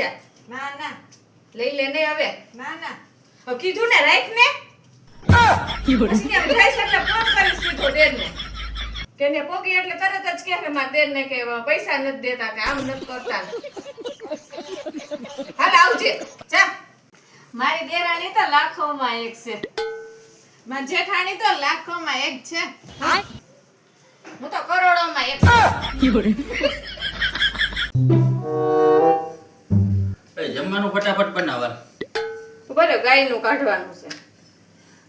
છે ના ના લઈ લે ને હવે ના ના હવે કીધું ને રાખ ને પછી કેમ થાય છે એટલે ફોન કરીશ સીધો દેરને કે ને પોગી એટલે તરત જ કહે કે મારા દેરને કે પૈસા નથી દેતા કે આમ નથી કરતા હાલ આવજે જા મારી દેરાણી તો લાખોમાં એક છે મારી જેઠાણી તો લાખોમાં એક છે હા હું તો કરોડોમાં એક છું. એ જમવાનું ફટાફટ બનાવવા. બરાબર ગાયનું કાઢવાનું છે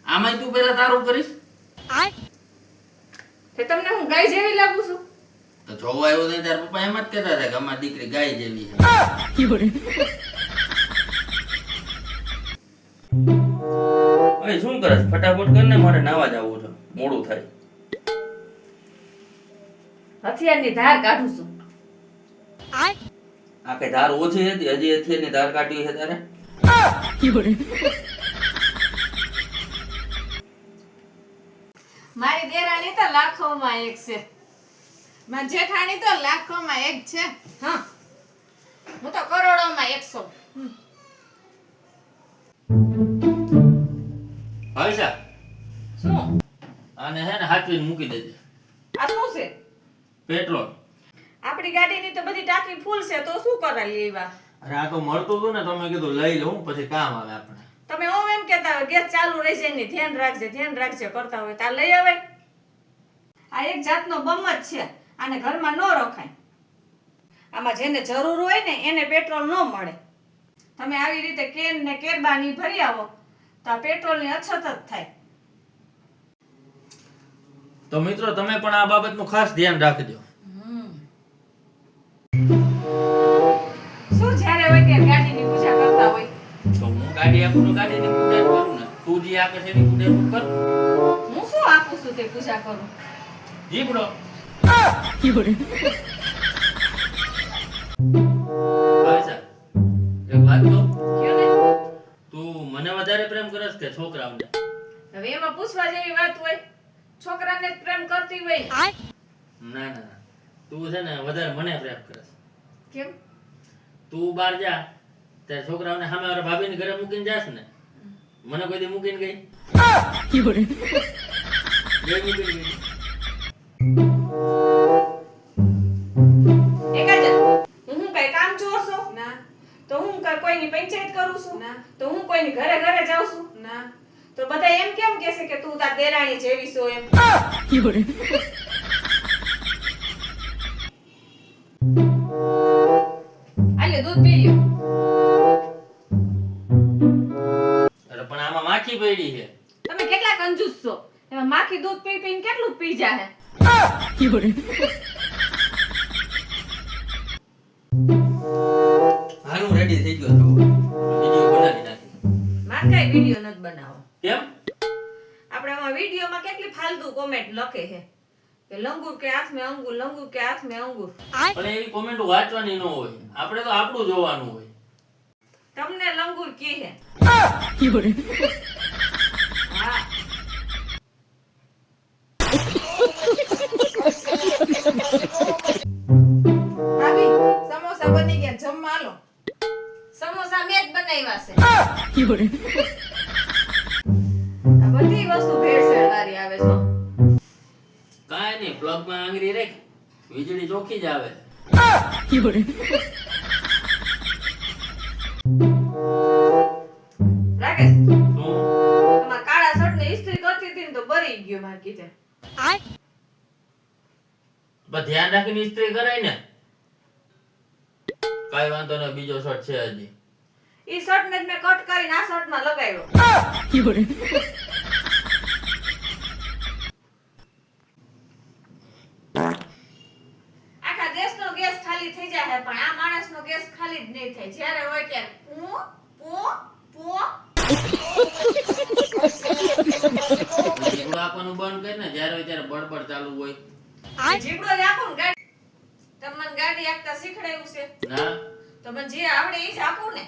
આમાંય તું પહેલા તારું કરીશ તે તમને હું ગાય જેવી લાગુ છું તો જોવા આવ્યો નહીં તાર પપ્પા એમ જ કહેતા હતા કે અમારી દીકરી ગાય જેવી છે. હવે શું કરસ ફટાફટ કર ને મારે નાવા જવું છે મોડું થાય. હથિયારની ધાર કાઢું છું આ કઈ ધાર ઓછી હતી હજી હથિયારની ધાર કાઢી છે તારે. મારી દેરાણી તો લાખોમાં એક છે મારી જેઠાણી તો લાખોમાં એક છે હા હું તો કરોડોમાં 100. ભાઈસા શું આને હે ને હાથવીને મૂકી દેજે. આ શું છે પેટ્રોલ. આપણી ગાડીની તો બધી ટાંકી ફૂલ છે તો શું કરાવી લેવા અરે આ તો મળતું હતું ને તમે કીધું લઈ લઉં પછી કામ આવે આપણે. તમે ઓમ એમ કહેતા હોય ગેસ ચાલુ રહી જાય ને ધ્યાન રાખજે કરતા હોય તાર લઈ આવે. આ એક જાતનો બમ જ છે આને ઘરમાં ન રખાય. આમાં જેને જરૂર હોય ને એને પેટ્રોલ ન મળે. તમે આવી રીતે કેન ને કેરબાની ભરી આવો તો આ પેટ્રોલની અછત જ થાય. તો મિત્રો તમે પણ આ બાબતનું ખાસ ધ્યાન રાખજો. શું જ્યારે હોય ત્યારે ગાડીની પૂજા કરતા હોય. તો હું ગાડી આપું તો ગાડીની પૂજા જ કરું ને. તું જે આપે છે એની પૂજા તું કર. હું શું આપું છું તે પૂજા કરું. જીબડો. ભાઈસા એક વાત કહું. કયો ને તું મને વધારે પ્રેમ કરસ કે છોકરાઓને? હવે એમાં પૂછવા જેવી વાત હોય. છોકરાને જ પ્રેમ કરતી હોય. ના ના તું છે ને વધારે મને પ્રેમ કરસ. કેમ તું બહાર જા ત્યારે છોકરાઓને સામે વાળા ભાભીને ઘરે મૂકીને જાસ ને મને કોઈ દી મૂકીને ગઈ? ગઈ મૂકીને ગઈ. એક જ હું કઈ કામ ચોર છું ના તો હું કોઈની પંચાયત કરું છું ના તો હું કોઈની ઘરે ઘરે જાઉં છું ના તો બધા એમ કેમ કહેશે કે તું તાર દેરાણી જેવી છો એમ. આલે દૂધ પી લ્યો. અરે પણ આમાં માખી પડી છે. તમે કેટલા કંજૂસ છો. એમાં માખી દૂધ પી પીને કેટલું પી જાહે. હારું રેડી થઈ ગયો તો વિડિયો બનાવી નાખી. માર કઈ વિડિયો નથી બનાવો. કેમ? આપણે આમાં વિડિયોમાં કેટલી ફાલતુ કોમેન્ટ લખે છે કે લંગૂર કે હાથ મે અંગૂર લંગૂર કે હાથ મે અંગૂર. પણ એવી કોમેન્ટ વાંચવાની ન હોય. આપણે તો આપણું જોવાનું હોય. તમને લંગૂર કે છે. હા ભાભી સમોસા બની ગયા જમવા આલો સમોસા મેં જ બનાવ્યા છે. આ બધી વસ્તુ ભેળસેળ વાળી આવે છે. કાંઈ નહીં પ્લગમાં આંગળી રાખ વીજળી ચોખ્ખી જ આવે. રાકેશ શું? તમારા કાળા શર્ટ ને ઇસ્ત્રી કરતી હતી ને તો બરી ગયો માર કીધે. બસ ધ્યાન રાખીને ઇસ્ત્રી કરાય ને. કાંઈ વાંધો નહીં બીજો શર્ટ છે હજી. ઈ શર્ટ ને જ મેં કટ કરીને આ શર્ટ માં લગાવ્યો. આખા દેશનો ગેસ ખાલી થઈ જાય પણ આ માણસનો ગેસ ખાલી જ નહીં થાય. જ્યારે હોય ત્યારે પૂ પૂ પૂ જીગડું આપવાનું બંધ કર ને જ્યારે હોય ત્યારે બળબડ ચાલુ હોય. જીબડો જ આપો ને ગાડી. તમને ગાડી આખતા શીખડાયું છે ના તો મને જે આવડે એ જ આપું ને.